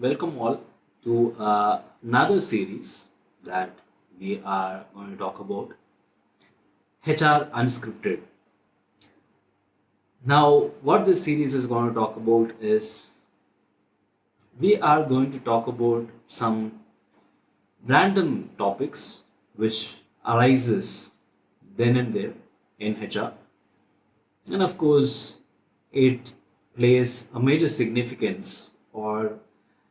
Welcome all to another series that we are going to talk about HR Unscripted. Now, what this series is going to talk about is we are going to talk about some random topics which arises then and there in HR, and of course, it plays a major significance or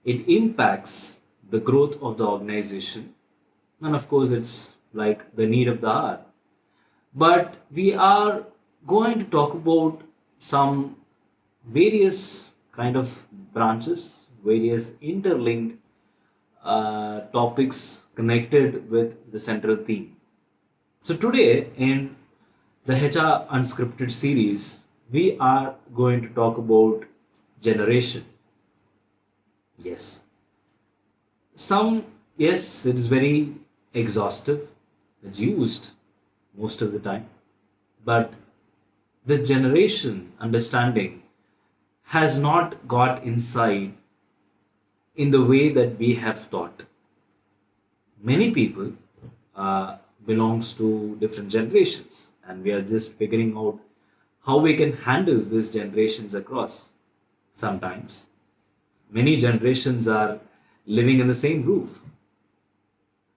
it impacts the growth of the organization. And of course, it's like the need of the hour. But we are going to talk about some various kind of branches, various interlinked topics connected with the central theme. So today in the HR Unscripted series, we are going to talk about generation. Yes, some, yes, it is very exhaustive. It's used most of the time. But the generation understanding has not got inside in the way that we have thought. Many people belongs to different generations, and we are just figuring out how we can handle these generations across. Sometimes many generations are living in the same roof.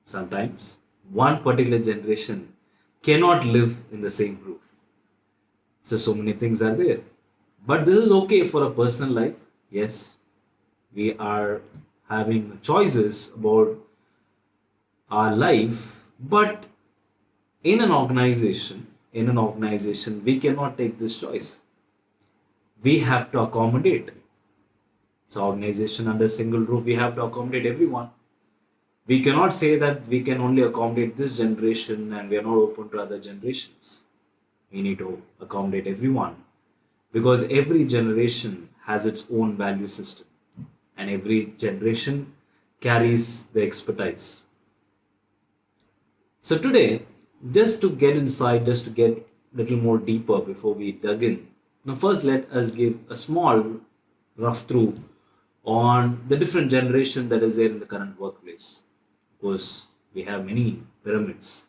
Sometimes one particular generation cannot live in the same roof. So many things are there. But this is okay for a personal life. Yes, we are having choices about our life, but in an organization, we cannot take this choice. We have to accommodate. So organization under single roof, we have to accommodate everyone. We cannot say that we can only accommodate this generation and we are not open to other generations. We need to accommodate everyone because every generation has its own value system and every generation carries the expertise. So today, just to get inside, just to get a little more deeper before we dug in, now first let us give a small rough through on the different generation that is there in the current workplace. Of course, we have many pyramids.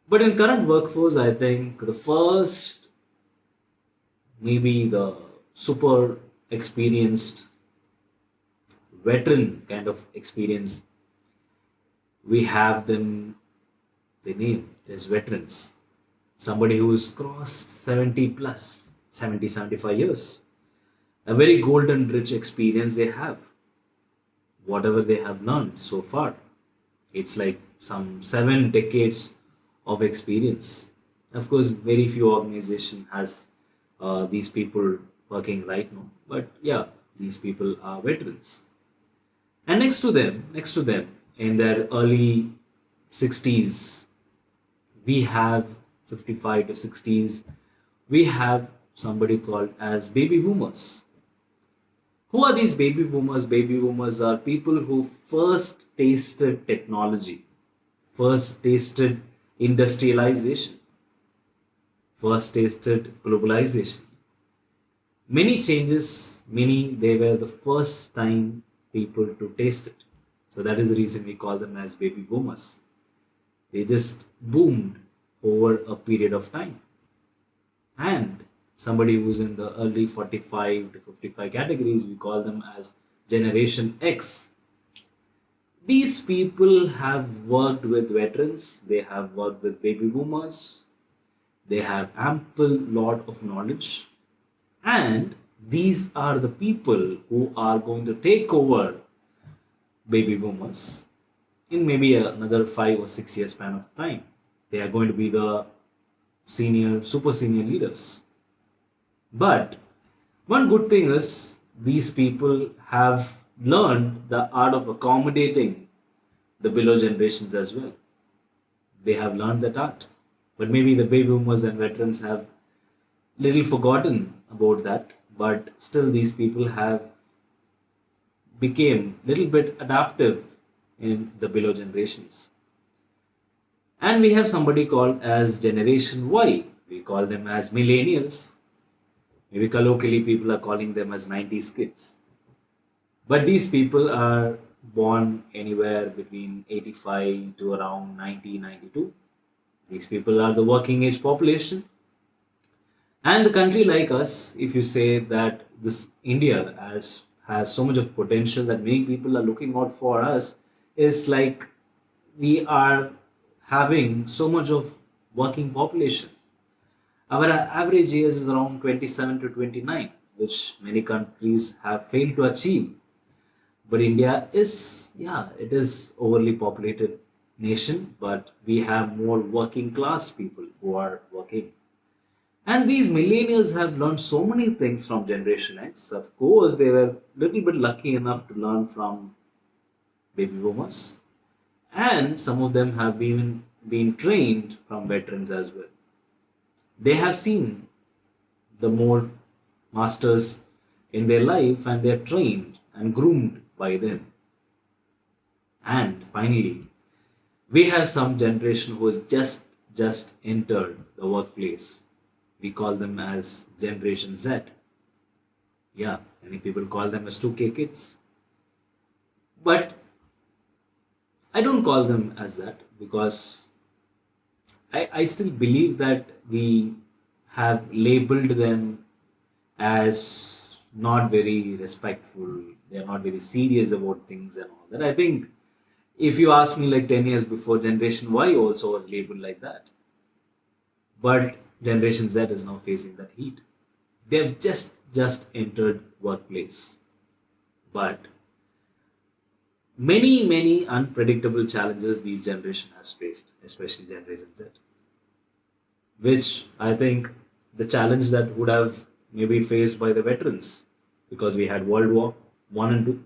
But in current workforce, I think the first, maybe the super experienced veteran kind of experience, we have them, they name as veterans. Somebody who's crossed 70 plus, 70, 75 years. A very golden rich experience they have. Whatever they have learned so far. It's like some 7 decades of experience. Of course, very few organization has these people working right now. But yeah, these people are veterans. And next to them, in their early 60s, we have 55 to 60s, we have somebody called as baby boomers. Who are these baby boomers? Baby boomers are people who first tasted technology, first tasted industrialization, first tasted globalization. Many changes, many they were the first time people to taste it. So that is the reason we call them as baby boomers. They just boomed over a period of time. And somebody who's in the early 45 to 55 categories, we call them as Generation X. These people have worked with veterans, they have worked with baby boomers, they have ample lot of knowledge, and these are the people who are going to take over baby boomers in maybe another 5 or 6 years span of time. They are going to be the senior, super senior leaders. But one good thing is these people have learned the art of accommodating the below generations as well. They have learned that art. But maybe the baby boomers and veterans have little forgotten about that. But still these people have became little bit adaptive in the below generations. And we have somebody called as Generation Y. We call them as millennials. Maybe colloquially people are calling them as 90s kids. But these people are born anywhere between 85 to around 90, 92. These people are the working age population. And the country like us, if you say that this India has so much of potential that many people are looking out for us, is like we are having so much of working population. Our average age is around 27 to 29, which many countries have failed to achieve. But India is, yeah, it is overly populated nation, but we have more working class people who are working. And these millennials have learned so many things from Generation X. Of course, they were a little bit lucky enough to learn from baby boomers. And some of them have been trained from veterans as well. They have seen the more masters in their life and they're trained and groomed by them. And finally, we have some generation who has just entered the workplace. We call them as Generation Z. Yeah, many people call them as 2K kids. But I don't call them as that because I still believe that we have labeled them as not very respectful. They're not very serious about things and all that. I think if you ask me like 10 years before, Generation Y also was labeled like that. But Generation Z is now facing that heat. They've just entered workplace. But many unpredictable challenges these generation has faced, especially Generation Z, which I think the challenge that would have maybe faced by the veterans because we had World War One and Two.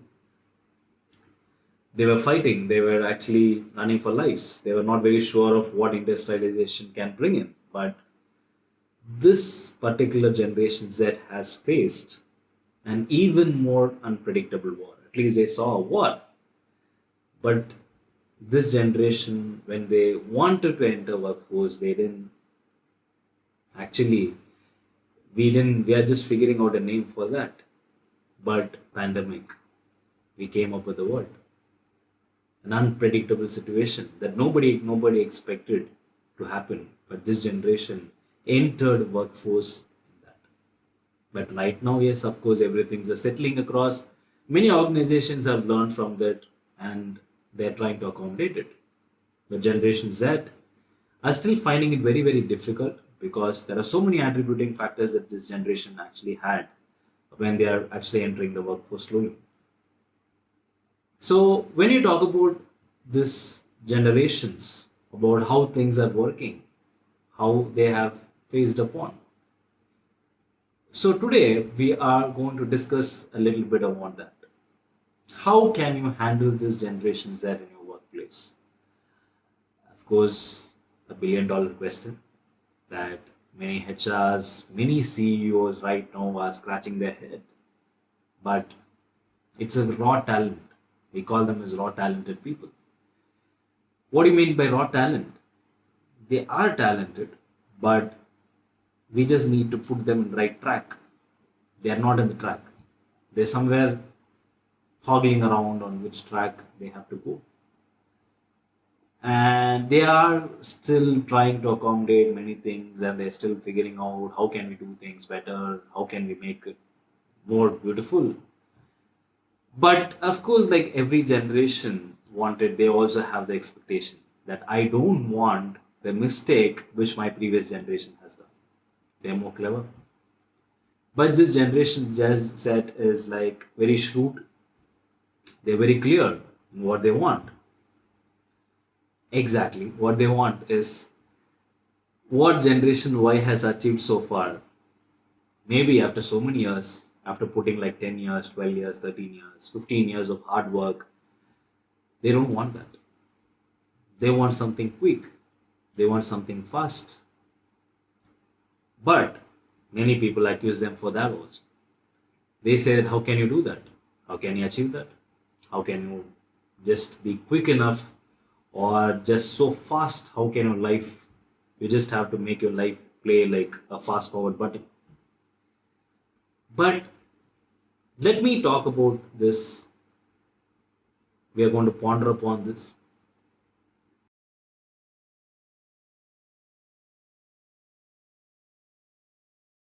They were fighting. They were actually running for lives. They were not very sure of what industrialization can bring in. But this particular generation Z has faced an even more unpredictable war. At least they saw a war. But this generation, when they wanted to enter workforce, they didn't actually we are just figuring out a name for that. But pandemic, we came up with the word. An unpredictable situation that nobody expected to happen. But this generation entered workforce in that. But right now, yes, of course, everything's settling across. Many organizations have learned from that and they're trying to accommodate it. But Generation Z are still finding it very difficult because there are so many attributing factors that this generation actually had when they are actually entering the workforce slowly. So when you talk about this generations, about how things are working, how they have faced upon. So today we are going to discuss a little bit about that. How can you handle this Generation Z in your workplace? Of course, a $1 billion question that many HRs, many CEOs right now are scratching their head. But it's a raw talent. We call them as raw talented people. What do you mean by raw talent? They are talented, but we just need to put them in right track. They are not in the track. They're somewhere toggling around on which track they have to go. And they are still trying to accommodate many things and they're still figuring out how can we do things better, how can we make it more beautiful. But of course, like every generation wanted, they also have the expectation that I don't want the mistake which my previous generation has done. They're more clever. But this generation just said is like very shrewd. They're very clear in what they want. Exactly. What they want is what Generation Y has achieved so far. Maybe after so many years, after putting like 10 years, 12 years, 13 years, 15 years of hard work, they don't want that. They want something quick. They want something fast. But many people accuse them for that also. They say that how can you do that? How can you achieve that? How can you just be quick enough or just so fast? How can your life, you just have to make your life play like a fast forward button. But let me talk about this We are going to ponder upon this.